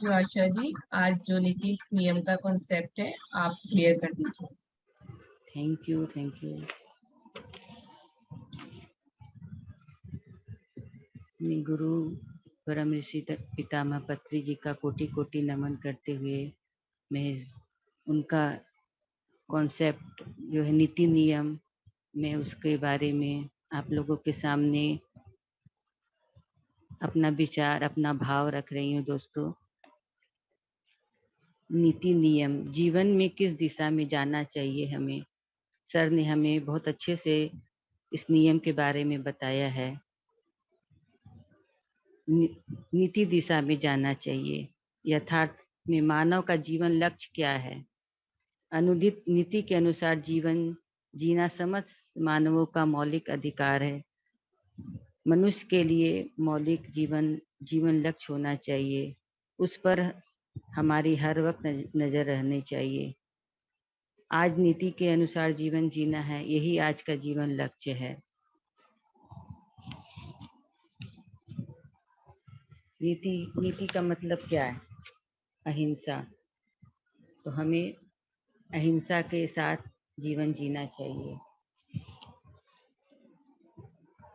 You Asha जी। आज जो नीति नियम का कॉन्सेप्ट है आप क्लियर कर दीजिए। Thank you, thank you. गुरु परम ऋषि पितामह पत्री जी का कोटि कोटि नमन करते हुए मैं उनका कॉन्सेप्ट जो है नीति नियम, मैं उसके बारे में आप लोगों के सामने अपना विचार, अपना भाव रख रही हूँ दोस्तों। नीति नियम जीवन में किस दिशा में जाना चाहिए हमें, सर ने हमें बहुत अच्छे से इस नियम के बारे में बताया है। नीति दिशा में जाना चाहिए। यथार्थ में मानव का जीवन लक्ष्य क्या है? अनुदित नीति के अनुसार जीवन जीना समस्त मानवों का मौलिक अधिकार है। मनुष्य के लिए मौलिक जीवन लक्ष्य होना चाहिए। उस पर हमारी हर वक्त नजर रहनी चाहिए। आज नीति के अनुसार जीवन जीना है, यही आज का जीवन लक्ष्य है। नीति का मतलब क्या है? अहिंसा। तो हमें अहिंसा के साथ जीवन जीना चाहिए।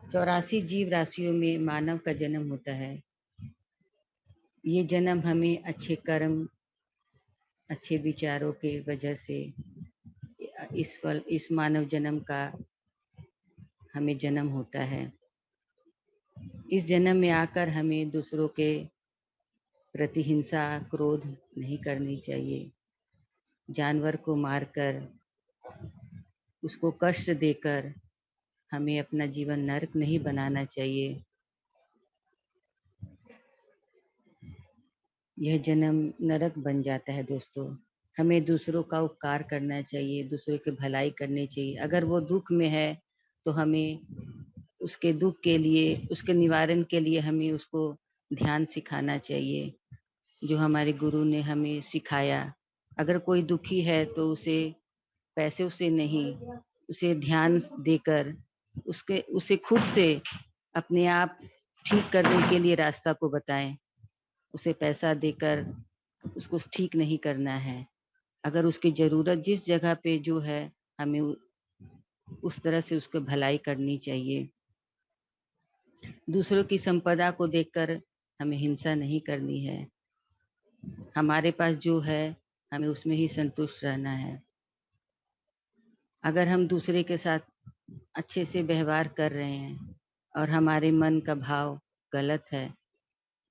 84 जीव राशियों में मानव का जन्म होता है। ये जन्म हमें अच्छे कर्म, अच्छे विचारों के वजह से इस मानव जन्म का हमें जन्म होता है। इस जन्म में आकर हमें दूसरों के प्रति हिंसा, क्रोध नहीं करनी चाहिए। जानवर को मारकर, उसको कष्ट देकर हमें अपना जीवन नरक नहीं बनाना चाहिए। यह जन्म नरक बन जाता है दोस्तों। हमें दूसरों का उपकार करना चाहिए, दूसरों की भलाई करनी चाहिए। अगर वो दुख में है तो हमें उसके दुख के लिए, उसके निवारण के लिए हमें उसको ध्यान सिखाना चाहिए, जो हमारे गुरु ने हमें सिखाया। अगर कोई दुखी है तो उसे पैसे से नहीं, उसे ध्यान देकर उसे खुद से अपने आप ठीक करने के लिए रास्ता को बताएं। उसे पैसा देकर उसको ठीक नहीं करना है। अगर उसकी जरूरत जिस जगह पे जो है, हमें उस तरह से उसको भलाई करनी चाहिए। दूसरों की संपदा को देखकर हमें हिंसा नहीं करनी है। हमारे पास जो है हमें उसमें ही संतुष्ट रहना है। अगर हम दूसरे के साथ अच्छे से व्यवहार कर रहे हैं और हमारे मन का भाव गलत है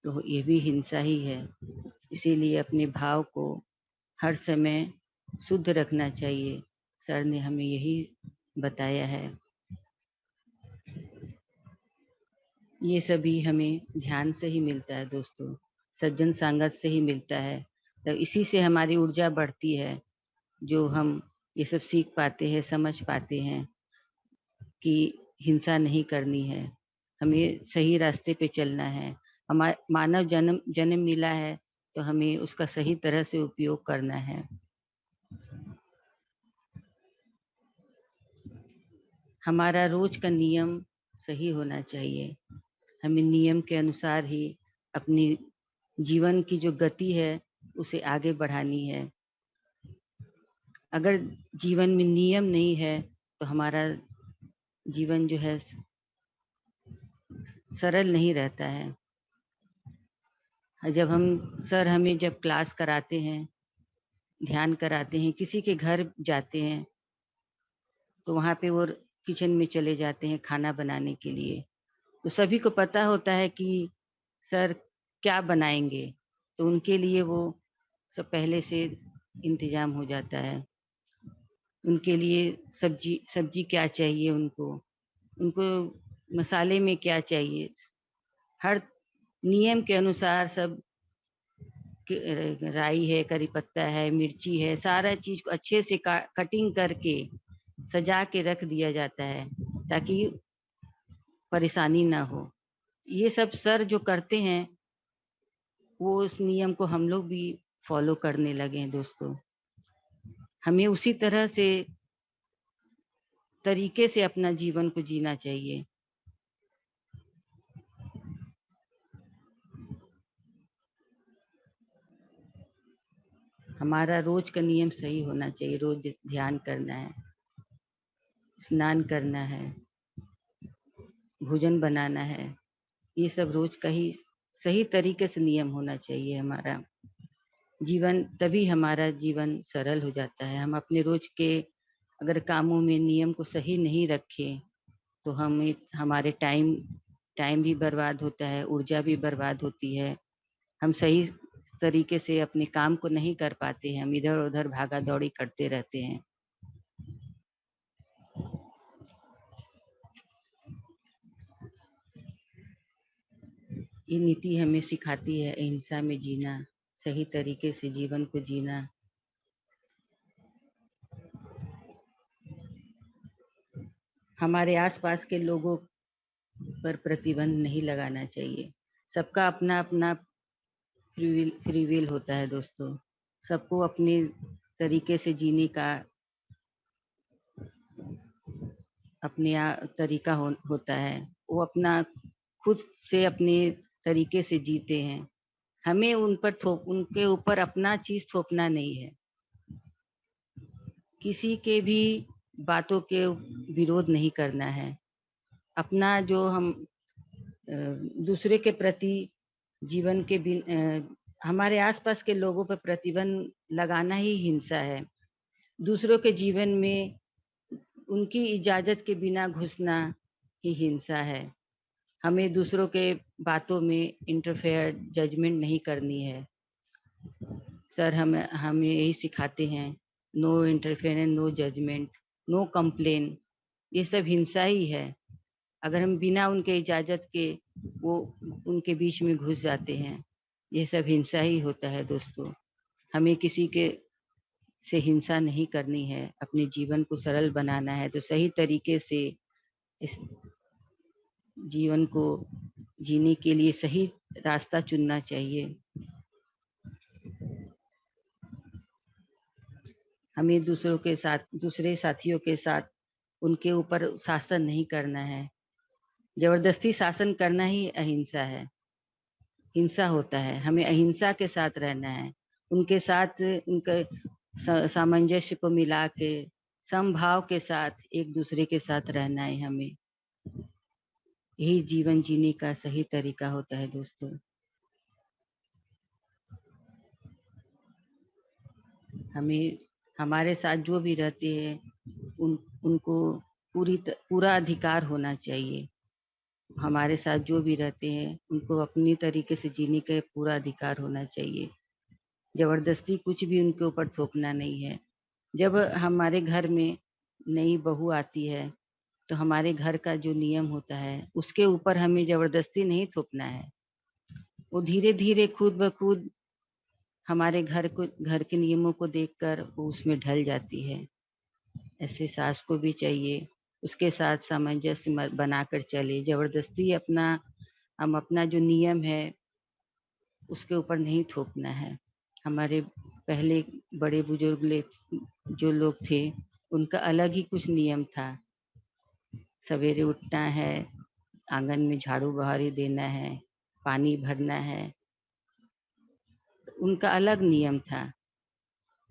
तो ये भी हिंसा ही है। इसीलिए अपने भाव को हर समय शुद्ध रखना चाहिए। सर ने हमें यही बताया है। ये सभी हमें ध्यान से ही मिलता है दोस्तों, सज्जन संगत से ही मिलता है। तो इसी से हमारी ऊर्जा बढ़ती है, जो हम ये सब सीख पाते हैं, समझ पाते हैं कि हिंसा नहीं करनी है, हमें सही रास्ते पे चलना है। हमारा मानव जन्म मिला है तो हमें उसका सही तरह से उपयोग करना है। हमारा रोज का नियम सही होना चाहिए। हमें नियम के अनुसार ही अपनी जीवन की जो गति है उसे आगे बढ़ानी है। अगर जीवन में नियम नहीं है तो हमारा जीवन जो है सरल नहीं रहता है। जब हमें जब क्लास कराते हैं, ध्यान कराते हैं, किसी के घर जाते हैं तो वहाँ पे वो किचन में चले जाते हैं खाना बनाने के लिए। तो सभी को पता होता है कि सर क्या बनाएंगे, तो उनके लिए वो सब पहले से इंतजाम हो जाता है। उनके लिए सब्जी क्या चाहिए, उनको मसाले में क्या चाहिए, हर नियम के अनुसार सब। राई है, करी पत्ता है, मिर्ची है, सारा चीज को अच्छे से कटिंग करके सजा के रख दिया जाता है ताकि परेशानी ना हो। ये सब सर जो करते हैं वो उस नियम को हम लोग भी फॉलो करने लगे हैं दोस्तों। हमें उसी तरह से तरीके से अपना जीवन को जीना चाहिए। हमारा रोज का नियम सही होना चाहिए। रोज ध्यान करना है, स्नान करना है, भोजन बनाना है, ये सब रोज का ही सही तरीके से नियम होना चाहिए हमारा जीवन। तभी हमारा जीवन सरल हो जाता है। हम अपने रोज के अगर कामों में नियम को सही नहीं रखें तो हमारे टाइम भी बर्बाद होता है, ऊर्जा भी बर्बाद होती है। हम सही तरीके से अपने काम को नहीं कर पाते हैं, हम इधर उधर भागा दौड़ी करते रहते हैं। ये नीति हमें सिखाती है अहिंसा में जीना, सही तरीके से जीवन को जीना। हमारे आसपास के लोगों पर प्रतिबंध नहीं लगाना चाहिए। सबका अपना अपना फ्री विल होता है दोस्तों। सबको अपने तरीके से जीने का तरीका होता है। वो अपना खुद से अपने तरीके से जीते हैं। हमें उनके ऊपर अपना चीज थोपना नहीं है। किसी के भी बातों के विरोध नहीं करना है। अपना जो हम दूसरे के प्रति जीवन के हमारे आसपास के लोगों पर प्रतिबंध लगाना ही हिंसा है। दूसरों के जीवन में उनकी इजाजत के बिना घुसना ही हिंसा है। हमें दूसरों के बातों में इंटरफेयर जजमेंट नहीं करनी है। सर हमें यही सिखाते हैं, no interference, no judgement, no complain. ये सब हिंसा ही है। अगर हम बिना उनके इजाजत के वो उनके बीच में घुस जाते हैं, ये सब हिंसा ही होता है दोस्तों। हमें किसी के से हिंसा नहीं करनी है। अपने जीवन को सरल बनाना है तो सही तरीके से इस जीवन को जीने के लिए सही रास्ता चुनना चाहिए। हमें दूसरे साथियों के साथ उनके ऊपर शासन नहीं करना है। जबरदस्ती शासन करना ही अहिंसा है, हिंसा होता है। हमें अहिंसा के साथ रहना है। उनके साथ उनके सामंजस्य को मिला के समभाव के साथ एक दूसरे के साथ रहना है हमें। यही जीवन जीने का सही तरीका होता है दोस्तों। हमें हमारे साथ जो भी रहते हैं उनको पूरा अधिकार होना चाहिए। हमारे साथ जो भी रहते हैं उनको अपनी तरीके से जीने का पूरा अधिकार होना चाहिए। जबरदस्ती कुछ भी उनके ऊपर थोपना नहीं है। जब हमारे घर में नई बहू आती है तो हमारे घर का जो नियम होता है उसके ऊपर हमें जबरदस्ती नहीं थोपना है। वो धीरे धीरे खुद ब खुद हमारे घर के नियमों को देखकर वो उसमें ढल जाती है। ऐसे सास को भी चाहिए उसके साथ सामंजस्य बनाकर चले। जबरदस्ती हम अपना जो नियम है उसके ऊपर नहीं थोपना है। हमारे पहले बड़े बुजुर्ग जो लोग थे उनका अलग ही कुछ नियम था। सवेरे उठना है, आंगन में झाड़ू बहारी देना है, पानी भरना है, उनका अलग नियम था।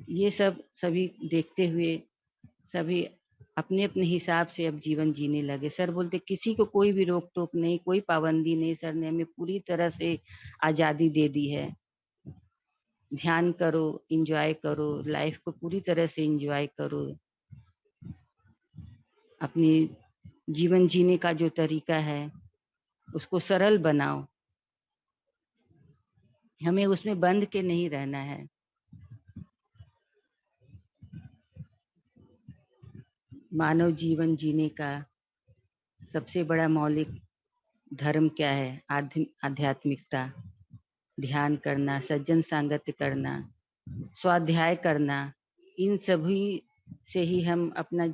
ये सब सभी देखते हुए सभी अपने अपने हिसाब से अब जीवन जीने लगे। सर बोलते किसी को कोई भी रोक टोक नहीं, कोई पाबंदी नहीं। सर ने हमें पूरी तरह से आजादी दे दी है। ध्यान करो, एंजॉय करो, लाइफ को पूरी तरह से एंजॉय करो। अपनी जीवन जीने का जो तरीका है उसको सरल बनाओ। हमें उसमें बंध के नहीं रहना है। मानव जीवन जीने का सबसे बड़ा मौलिक धर्म क्या है? आध्यात्मिकता, ध्यान करना, सज्जन सांगत्य करना, स्वाध्याय करना। इन सभी से ही हम अपना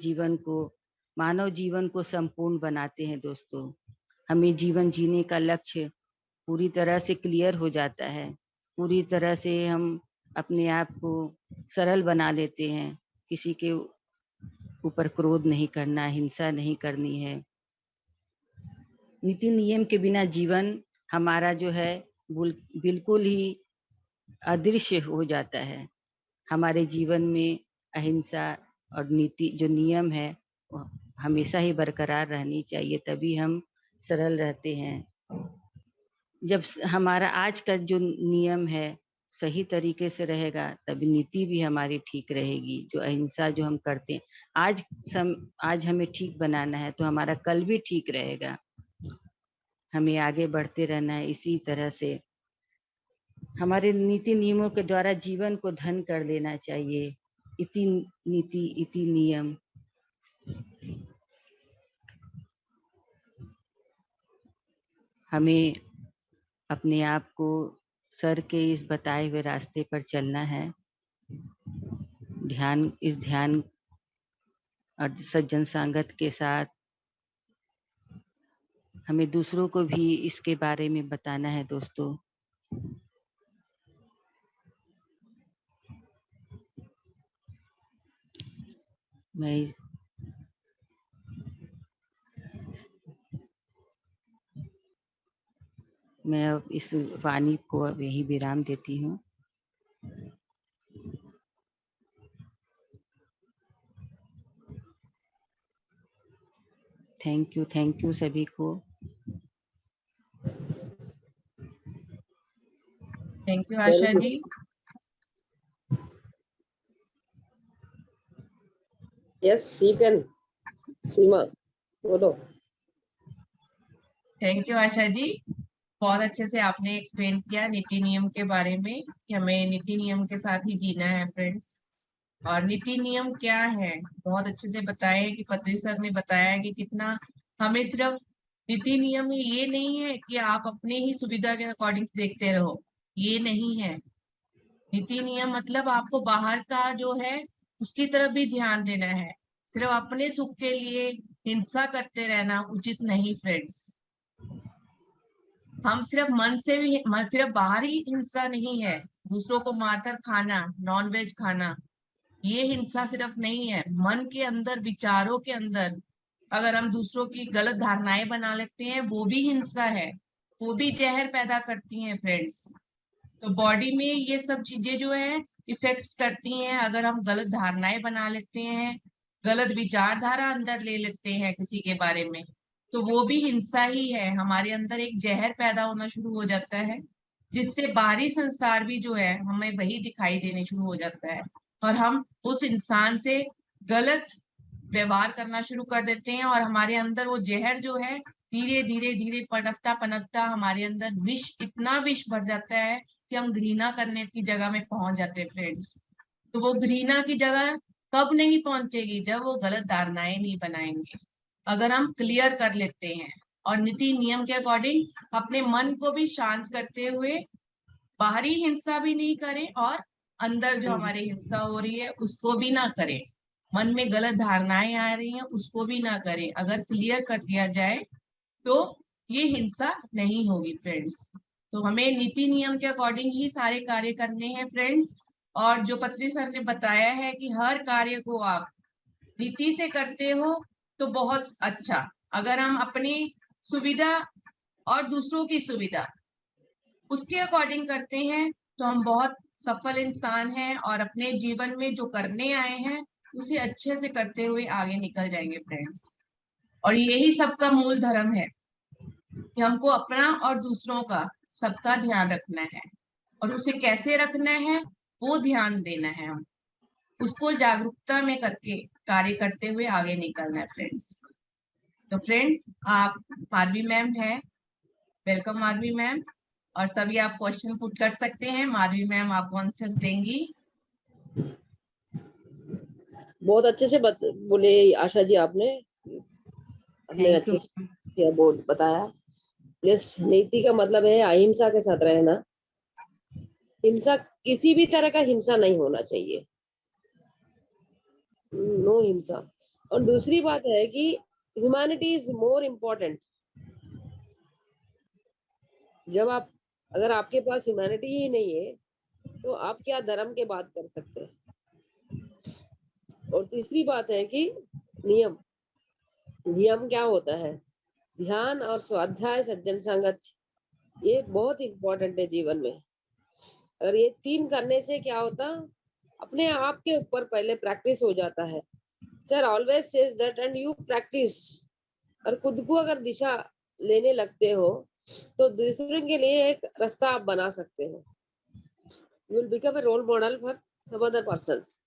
मानव जीवन को संपूर्ण बनाते हैं दोस्तों। हमें जीवन जीने का लक्ष्य पूरी तरह से क्लियर हो जाता है। पूरी तरह से हम अपने आप को सरल बना लेते हैं। किसी के ऊपर क्रोध नहीं करना, हिंसा नहीं करनी है। नीति नियम के बिना जीवन हमारा जो है बिल्कुल ही अदृश्य हो जाता है। हमारे जीवन में अहिंसा और नीति जो नियम है वो हमेशा ही बरकरार रहनी चाहिए, तभी हम सरल रहते हैं। जब हमारा आज का जो नियम है सही तरीके से रहेगा तभी नीति भी हमारी ठीक रहेगी। जो अहिंसा जो हम करते हैं आज हमें ठीक बनाना है तो हमारा कल भी ठीक रहेगा। हमें आगे बढ़ते रहना है इसी तरह से। हमारे नीति नियमों के द्वारा जीवन को धन कर लेना चाहिए। इति नीति इति नियम। हमें अपने आप को सर के इस बताए हुए रास्ते पर चलना है। ध्यान और सज्जन संगत के साथ हमें दूसरों को भी इसके बारे में बताना है दोस्तों। मैं अब इस वाणी को अब यही विराम देती हूँ। थैंक यू सभी को। Thank you Asha ji. Yes शीकन सीमा बोलो। थैंक यू आशा जी, बहुत अच्छे से आपने एक्सप्लेन किया नीति नियम के बारे में कि हमें नीति नियम के साथ ही जीना है फ्रेंड्स। और नीति नियम क्या है बहुत अच्छे से बताए कि पत्री सर ने बताया कि कितना हमें सिर्फ नीति नियम में ये नहीं है कि आप अपने ही सुविधा के अकॉर्डिंग देखते रहो, ये नहीं है। नीति नियम मतलब आपको बाहर का जो है उसकी तरफ भी ध्यान देना है। सिर्फ अपने सुख के लिए हिंसा करते रहना उचित नहीं फ्रेंड्स। हम सिर्फ सिर्फ बाहरी हिंसा नहीं है, दूसरों को मारकर खाना, नॉन वेज खाना, ये हिंसा सिर्फ नहीं है। मन के अंदर, विचारों के अंदर अगर हम दूसरों की गलत धारणाएं बना लेते हैं वो भी हिंसा है, वो भी जहर पैदा करती हैं फ्रेंड्स। तो बॉडी में ये सब चीजें जो है इफेक्ट्स करती हैं। अगर हम गलत धारणाएं बना लेते हैं, गलत विचारधारा अंदर ले लेते हैं किसी के बारे में, तो वो भी हिंसा ही है। हमारे अंदर एक जहर पैदा होना शुरू हो जाता है जिससे बाहरी संसार भी जो है हमें वही दिखाई देने शुरू हो जाता है और हम उस इंसान से गलत व्यवहार करना शुरू कर देते हैं और हमारे अंदर वो जहर जो है धीरे धीरे धीरे पनपता पनपता हमारे अंदर इतना विष भर जाता है कि हम घृणा करने की जगह में पहुंच जाते हैं फ्रेंड्स। तो वो घृणा की जगह कब नहीं पहुंचेगी, जब वो गलत धारणाएं नहीं बनाएंगे। अगर हम क्लियर कर लेते हैं और नीति नियम के अकॉर्डिंग अपने मन को भी शांत करते हुए बाहरी हिंसा भी नहीं करें और अंदर जो हमारे हिंसा हो रही है उसको भी ना करें, मन में गलत धारणाएं आ रही हैं उसको भी ना करें। अगर क्लियर कर दिया जाए तो ये हिंसा नहीं होगी फ्रेंड्स। तो हमें नीति नियम के अकॉर्डिंग ही सारे कार्य करने हैं फ्रेंड्स। और जो पत्री सर ने बताया है कि हर कार्य को आप नीति से करते हो तो बहुत अच्छा। अगर हम अपनी सुविधा और दूसरों की सुविधा उसके अकॉर्डिंग करते हैं तो हम बहुत सफल इंसान हैं और अपने जीवन में जो करने आए हैं उसे अच्छे से करते हुए आगे निकल जाएंगे फ्रेंड्स। और यही सबका मूल धर्म है कि हमको अपना और दूसरों का सबका ध्यान रखना है और उसे कैसे रखना है वो ध्यान देना है। हम उसको जागरूकता में करके कार्य करते हुए आगे निकलना है फ्रेंड्स। तो फ्रेंड्स आप माधवी मैम है, वेलकम माधवी मैम। और सभी आप क्वेश्चन पुट कर सकते हैं, माधवी मैम आपको आंसर्स देंगी। बहुत अच्छे से बोले आशा जी, आपने अच्छे से बताया। यस, नीति का मतलब है अहिंसा के साथ रहना। हिंसा, किसी भी तरह का हिंसा नहीं होना चाहिए, नो हिंसा। और दूसरी बात है कि ह्यूमैनिटी इज मोर इम्पोर्टेंट। जब अगर आपके पास ह्यूमैनिटी ही नहीं है तो आप क्या धर्म के बात कर सकते हैं। और तीसरी बात है कि नियम क्या होता है, ध्यान और स्वाध्याय, सज्जन संगत, ये बहुत इंपॉर्टेंट है जीवन में। अगर ये तीन करने से क्या होता, अपने आप के ऊपर पहले प्रैक्टिस हो जाता है। Sir always says that and you practice, और खुद को अगर दिशा लेने लगते हो तो दूसरों के लिए एक रास्ता आप बना सकते हो। You will become a role model for some other persons.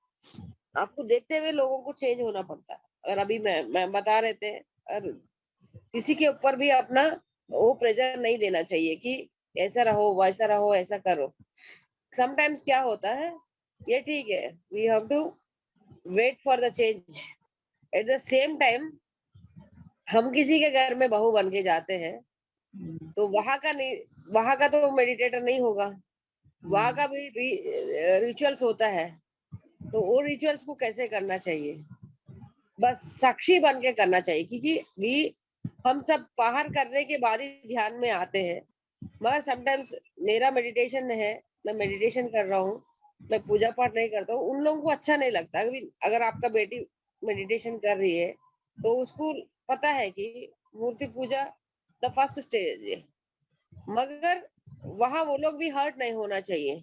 आपको देखते हुए लोगों को चेंज होना पड़ता है। और अभी मैं बता रहे थे, और किसी के ऊपर भी अपना वो प्रेशर नहीं देना चाहिए कि ऐसा रहो वैसा रहो ऐसा करो। समटाइम्स क्या होता है, ये ठीक है, we have to wait for the change. At the same time हम किसी के घर में बहू बन के जाते हैं तो वहां का तो मेडिटेटर नहीं होगा, वहां का भी रिचुअल्स होता है। तो वो रिचुअल्स को कैसे करना चाहिए, बस साक्षी बन के करना चाहिए, क्योंकि हम सब बाहर करने के बाद ही ध्यान में आते हैं। मगर समटाइम्स मेरा मेडिटेशन है, मैं मेडिटेशन कर रहा हूँ, मैं पूजा पाठ नहीं करता हूँ, उन लोगों को अच्छा नहीं लगता। अगर आपका बेटी मेडिटेशन कर रही है तो उसको पता है कि मूर्ति पूजा द फर्स्ट स्टेज है, मगर वहां वो लोग भी हर्ट नहीं होना चाहिए,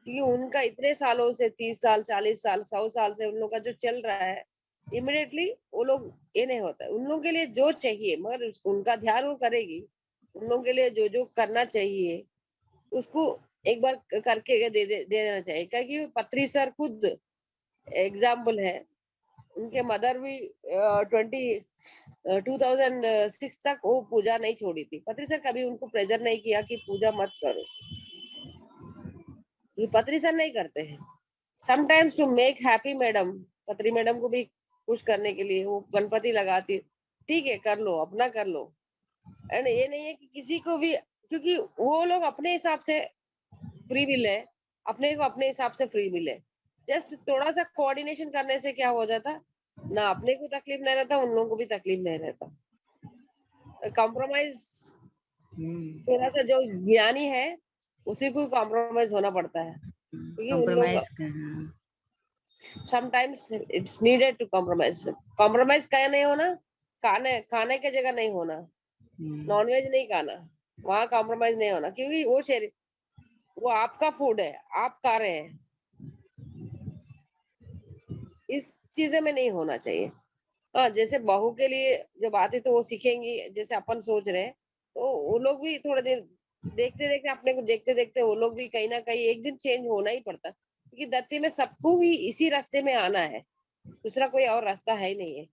क्योंकि उनका इतने सालों से 30 साल 40 साल 100 साल से उन लोग का जो चल रहा है, इमिडिएटली वो लोग ये नहीं होता है। उन लोगों के लिए जो चाहिए, मगर उनका ध्यान वो करेगी, उन लोगों के लिए जो जो करना चाहिए उसको एक बार करके दे देना चाहिए। क्योंकि पत्री सर खुद एग्जाम्पल है, उनके मदर भी 2006 तक वो पूजा नहीं छोड़ी थी। पत्री सर कभी उनको प्रेजर नहीं किया कि पूजा मत करो, ये पत्री सर नहीं करते हैं। Sometimes to make happy madam, Patri madam को भी खुश करने के लिए वो गणपति लगाती, ठीक है कर लो अपना कर लो। एंड ये नहीं है कि किसी को भी, क्योंकि वो लोग अपने हिसाब से फ्री विल है, अपने को अपने हिसाब से फ्री विल है। जस्ट थोड़ा सा कोऑर्डिनेशन करने से क्या हो जाता, ना अपने को तकलीफ नहीं रहता, उन लोगों को भी तकलीफ नहीं रहता। कॉम्प्रोमाइज थोड़ा सा जो ज्ञानी है उसी को कॉम्प्रोमाइज होना पड़ता है, क्योंकि उन लोग compromise sometimes it's needed to compromise। compromise क्या नहीं होना, खाने के जगह नहीं होना, नॉनवेज नहीं खाना, वहां कॉम्प्रोमाइज नहीं होना, क्योंकि वो शरीर वो आपका फूड है, आप खा रहे हैं, इस चीजें में नहीं होना चाहिए। हाँ जैसे बहू के लिए जब आती तो वो सीखेंगी, जैसे अपन सोच रहे हैं, तो वो लोग भी थोड़े दिन देखते देखते, अपने को देखते देखते वो लोग भी कहीं ना कहीं एक दिन चेंज होना ही पड़ता, क्योंकि धरती में सबको ही इसी रास्ते में आना है, दूसरा कोई और रास्ता है ही नहीं है।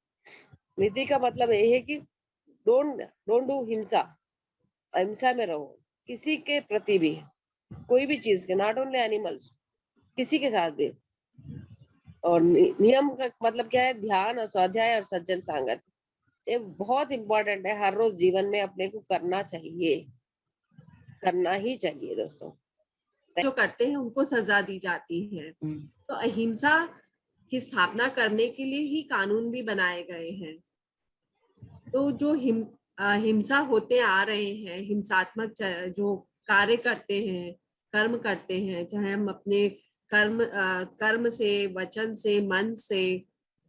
नीति का मतलब ये है कि डोंट डोंट डू हिंसा, अहिंसा में रहो किसी के प्रति भी, कोई भी चीज के, नॉट ओनली एनिमल्स, किसी के साथ भी। और नियम का मतलब क्या है, ध्यान और स्वाध्याय और सज्जन संगत, ये बहुत इंपॉर्टेंट है, हर रोज जीवन में अपने को करना चाहिए, करना ही चाहिए दोस्तों। जो करते हैं उनको सजा दी जाती है। तो अहिंसा की स्थापना करने के लिए ही कानून भी बनाए गए हैं। तो जो हिंसा होते आ रहे हैं, हिंसात्मक जो कार्य करते हैं, कर्म करते हैं, चाहे हम अपने कर्म से, वचन से, मन से,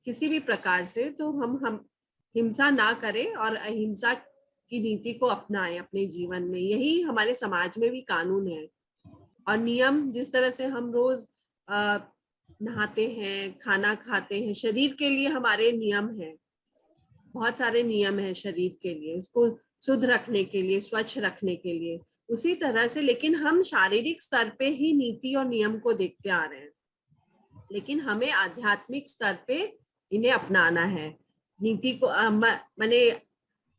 किसी भी प्रकार से, तो हम हिंसा ना करें और अहिंसा की नीति को अपनाएं अपने जीवन में। यही हमारे समाज में भी कानून है। और नियम, जिस तरह से हम रोज नहाते हैं, खाना खाते हैं, शरीर के लिए हमारे नियम हैं, बहुत सारे नियम हैं शरीर के लिए, उसको शुद्ध रखने के लिए, स्वच्छ रखने के लिए। उसी तरह से लेकिन हम शारीरिक स्तर पे ही नीति और नियम को देखते आ रहे हैं, लेकिन हमें आध्यात्मिक स्तर पे इन्हें अपनाना है। नीति को माने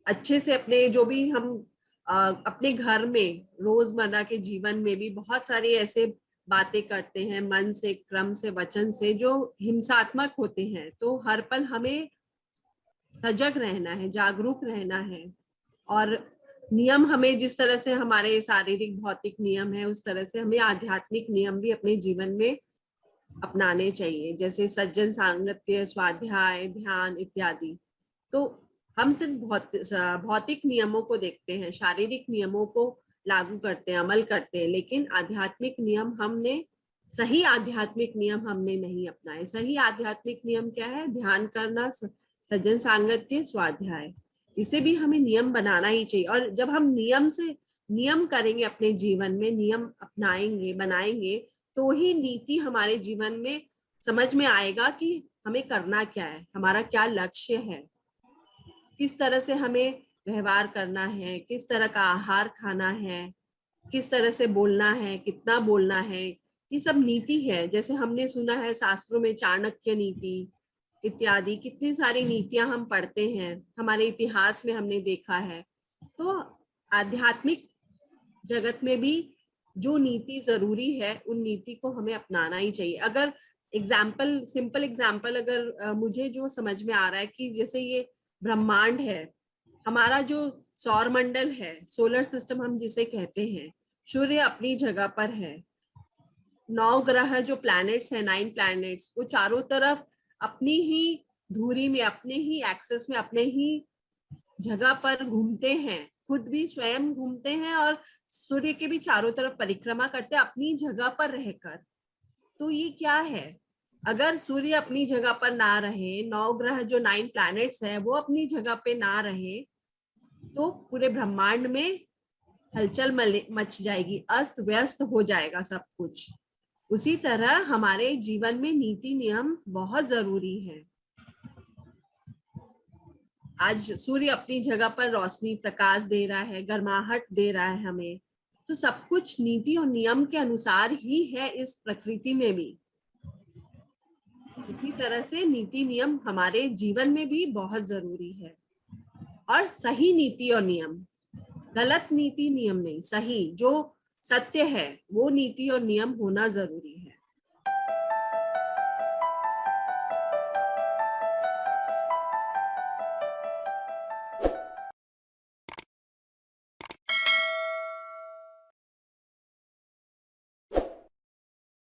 अच्छे से अपने जो भी हम अपने घर में रोजमर्रा के जीवन में भी बहुत सारी ऐसे बातें करते हैं, मन से, क्रम से, वचन से, जो हिंसात्मक होते हैं। तो हर पल हमें सजग रहना है, जागरूक रहना है। और नियम हमें जिस तरह से हमारे शारीरिक भौतिक नियम है, उस तरह से हमें आध्यात्मिक नियम भी अपने जीवन में अपनाने चाहिए, जैसे सज्जन सांगत्य, स्वाध्याय, ध्यान इत्यादि। तो हम सिर्फ भौतिक नियमों को देखते हैं, शारीरिक नियमों को लागू करते हैं, अमल करते हैं, लेकिन आध्यात्मिक नियम सही आध्यात्मिक नियम हमने नहीं अपनाए। सही आध्यात्मिक नियम क्या है? ध्यान करना, सज्जन सांगत्य, स्वाध्याय, इसे भी हमें नियम बनाना ही चाहिए। और जब हम नियम करेंगे अपने जीवन में, नियम अपनाएंगे, बनाएंगे, तो ही नीति हमारे जीवन में समझ में आएगा कि हमें करना क्या है, हमारा क्या लक्ष्य है, किस तरह से हमें व्यवहार करना है, किस तरह का आहार खाना है, किस तरह से बोलना है, कितना बोलना है, ये सब नीति है। जैसे हमने सुना है शास्त्रों में चाणक्य नीति इत्यादि, कितनी सारी नीतियां हम पढ़ते हैं, हमारे इतिहास में हमने देखा है। तो आध्यात्मिक जगत में भी जो नीति जरूरी है उन नीति को हमें अपनाना ही चाहिए। अगर सिंपल एग्जाम्पल अगर मुझे जो समझ में आ रहा है कि जैसे ये ब्रह्मांड है, हमारा जो सौर मंडल है, सोलर सिस्टम हम जिसे कहते हैं, सूर्य अपनी जगह पर है, 9 ग्रह जो प्लैनेट्स हैं, 9 प्लैनेट्स, वो चारों तरफ अपनी ही धुरी में, अपने ही एक्सेस में, अपने ही जगह पर घूमते हैं, खुद भी स्वयं घूमते हैं और सूर्य के भी चारों तरफ परिक्रमा करते हैं अपनी जगह पर रहकर। तो ये क्या है, अगर सूर्य अपनी जगह पर ना रहे, 9 ग्रह जो 9 प्लैनेट्स है वो अपनी जगह पे ना रहे, तो पूरे ब्रह्मांड में हलचल मच जाएगी, अस्त व्यस्त हो जाएगा सब कुछ। उसी तरह हमारे जीवन में नीति नियम बहुत जरूरी है। आज सूर्य अपनी जगह पर रोशनी प्रकाश दे रहा है, गर्माहट दे रहा है हमें, तो सब कुछ नीति और नियम के अनुसार ही है इस प्रकृति में भी। इसी तरह से नीति नियम हमारे जीवन में भी बहुत जरूरी है। और सही नीति और नियम, गलत नीति नियम नहीं, सही जो सत्य है वो नीति और नियम होना जरूरी है।